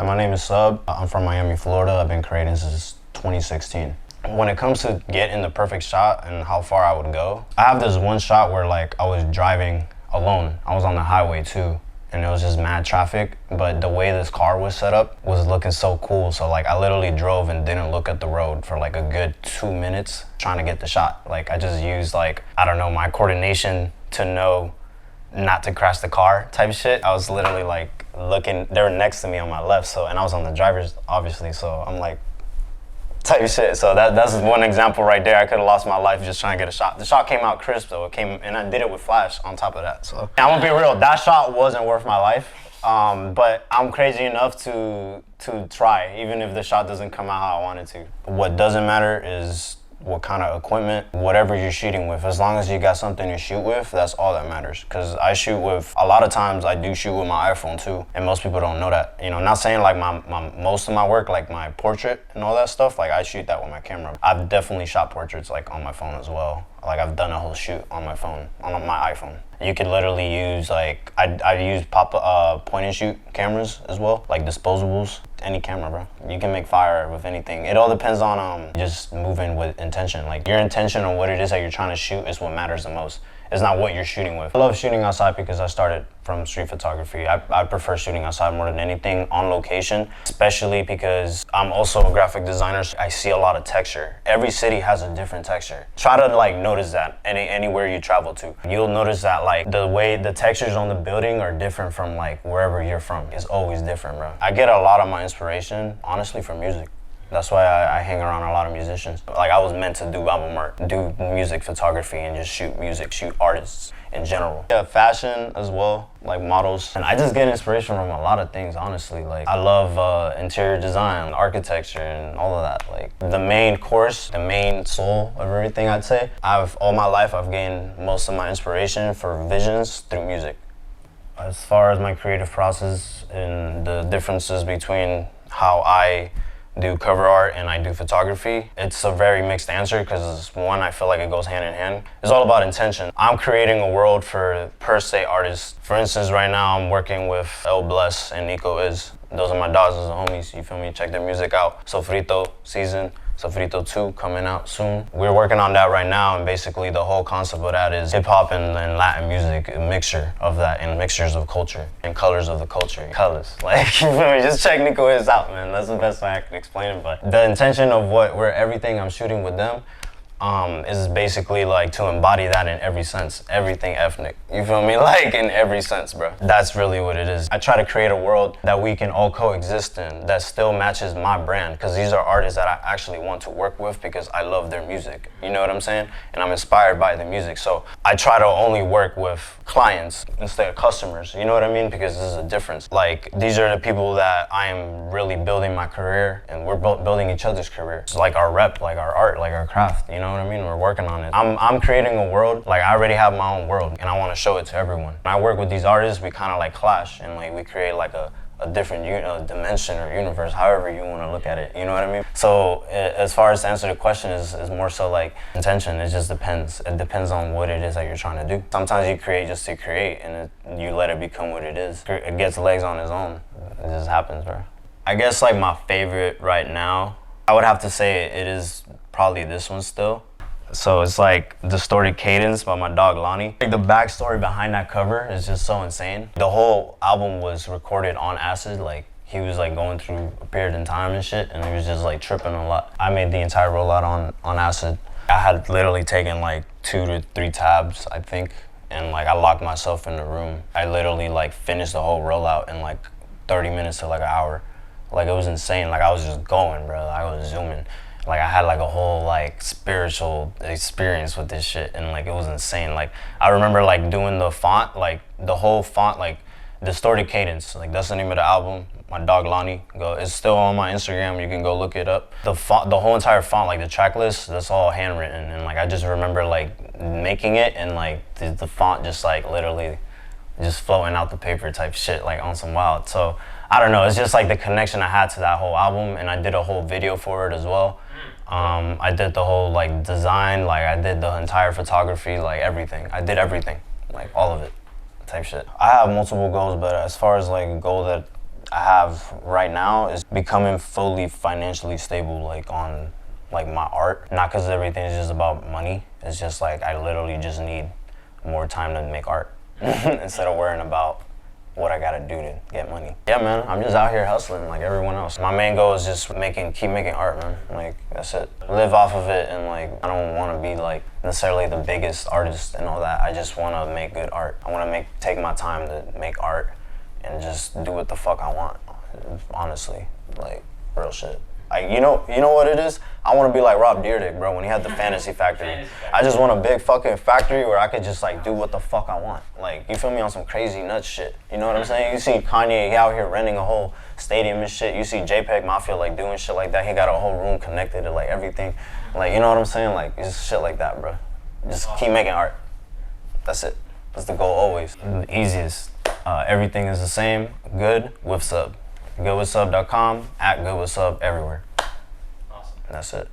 My name is Sub. I'm from Miami, Florida. I've been creating since 2016. When it comes to getting the perfect shot and how far I would go, I have this one shot where like I was driving alone. I was on the highway too, and it was just mad traffic, but the way this car was set up was looking so cool. So like I literally drove and didn't look at the road for like a good 2 minutes trying to get the shot. Like I just used like, I don't know, my coordination to know not to crash the car type shit. I was literally like looking, they were next to me on my left, so, and I was on the driver's obviously, so I'm like, type shit. So that's one example right there. I could have lost my life just trying to get a shot. The shot came out crisp though. It came, and I did it with flash on top of that. So I'm gonna be real, that shot wasn't worth my life. But I'm crazy enough to try, even if the shot doesn't come out how I want it to. What doesn't matter is what kind of equipment, whatever you're shooting with. As long as you got something to shoot with, that's all that matters. Because I shoot with, a lot of times I do shoot with my iPhone too, and most people don't know that. You know, not saying like my most of my work, like my portrait and all that stuff, like I shoot that with my camera. I've definitely shot portraits like on my phone as well. Like I've done a whole shoot on my phone, on my iPhone. You could literally use like, I use point and shoot cameras as well, like disposables. Any camera, bro. You can make fire with anything. It all depends on just moving with intention. Like your intention on what it is that you're trying to shoot is what matters the most. It's not what you're shooting with. I love shooting outside because I started from street photography. I prefer shooting outside more than anything, on location, especially because I'm also a graphic designer. So I see a lot of texture. Every city has a different texture. Try to like notice that anywhere you travel to. You'll notice that like the way the textures on the building are different from like wherever you're from. It's always different, bro. I get a lot of my inspiration, honestly, from music. That's why I hang around a lot of musicians. Like I was meant to do album art, do music photography, and just shoot music, shoot artists in general. Yeah, fashion as well, like models. And I just get inspiration from a lot of things, honestly. Like I love interior design, architecture, and all of that. Like the main course, the main soul of everything, I'd say. All my life, I've gained most of my inspiration for visions through music. As far as my creative process and the differences between how I do cover art and I do photography, it's a very mixed answer because one, I feel like it goes hand in hand. It's all about intention. I'm creating a world for per se artists. For instance, right now I'm working with El Bless and Nico Is. Those are my dogs, those are homies, you feel me? Check their music out. Sofrito season. Sofrito 2 coming out soon. We're working on that right now, and basically the whole concept of that is hip-hop and Latin music, a mixture of that, and mixtures of culture, and colors of the culture. Colors, like, you feel me? Just check Nico Is out, man. That's the best way I can explain it, but the intention of where everything I'm shooting with them is basically like to embody that in every sense, everything ethnic. You feel me? Like in every sense, bro. That's really what it is. I try to create a world that we can all coexist in that still matches my brand, because these are artists that I actually want to work with because I love their music. You know what I'm saying? And I'm inspired by the music. So I try to only work with clients instead of customers. You know what I mean? Because this is a difference. Like these are the people that I am really building my career, and we're building each other's career. It's like our rep, like our art, like our craft. You know what I mean? We're working on it. I'm creating a world, like I already have my own world, and I want to show it to everyone. When I work with these artists, we kind of like clash, and like we create like a different dimension or universe, however you want to look at it. You know what I mean? So as far as to answer the question is more so like intention. It just depends. It depends on what it is that you're trying to do. Sometimes you create just to create, and you let it become what it is. It gets legs on its own. It just happens, bro. I guess like my favorite right now, I would have to say it is probably this one still. So it's like Distorted Cadence by my dog Lonnie. Like the backstory behind that cover is just so insane. The whole album was recorded on acid. Like he was like going through a period in time and shit, and he was just like tripping a lot. I made the entire rollout on acid. I had literally taken like 2 to 3 tabs, I think, and like I locked myself in the room. I literally like finished the whole rollout in like 30 minutes to like an hour. Like it was insane. Like I was just going, bro. I was zooming. Like I had like a whole like spiritual experience with this shit, and like it was insane. Like I remember like doing the font, like the whole font, like Distorted Cadence, like that's the name of the album. My dog Lonnie, it's still on my Instagram, you can go look it up. The font, the whole entire font, like the track list, that's all handwritten, and like I just remember like making it, and like the font just like literally just floating out the paper type shit, like on some wild. So I don't know, it's just like the connection I had to that whole album, and I did a whole video for it as well. I did the whole like design, like I did the entire photography, like everything. I did everything, like all of it type shit. I have multiple goals, but as far as like a goal that I have right now is becoming fully financially stable, like on like my art. Not because everything is just about money. It's just like I literally just need more time to make art instead of worrying about what I gotta do to get money. Yeah, man, I'm just out here hustling like everyone else. My main goal is just keep making art, man. Like, that's it. Live off of it, and like, I don't wanna be like necessarily the biggest artist and all that. I just wanna make good art. I wanna take my time to make art and just do what the fuck I want, honestly, like, real shit. Like, you know what it is? I want to be like Rob Dyrdek, bro, when he had the Fantasy Factory. I just want a big fucking factory where I could just like do what the fuck I want. Like, you feel me, on some crazy nuts shit. You know what I'm saying? You see Kanye out here renting a whole stadium and shit. You see JPEG Mafia like doing shit like that. He got a whole room connected to like everything. Like, you know what I'm saying? Like, it's shit like that, bro. Just keep making art. That's it. That's the goal always. The easiest. Everything is the same. Goodwithsub. Goodwithsub.com, @Goodwithsub everywhere. Awesome. And that's it.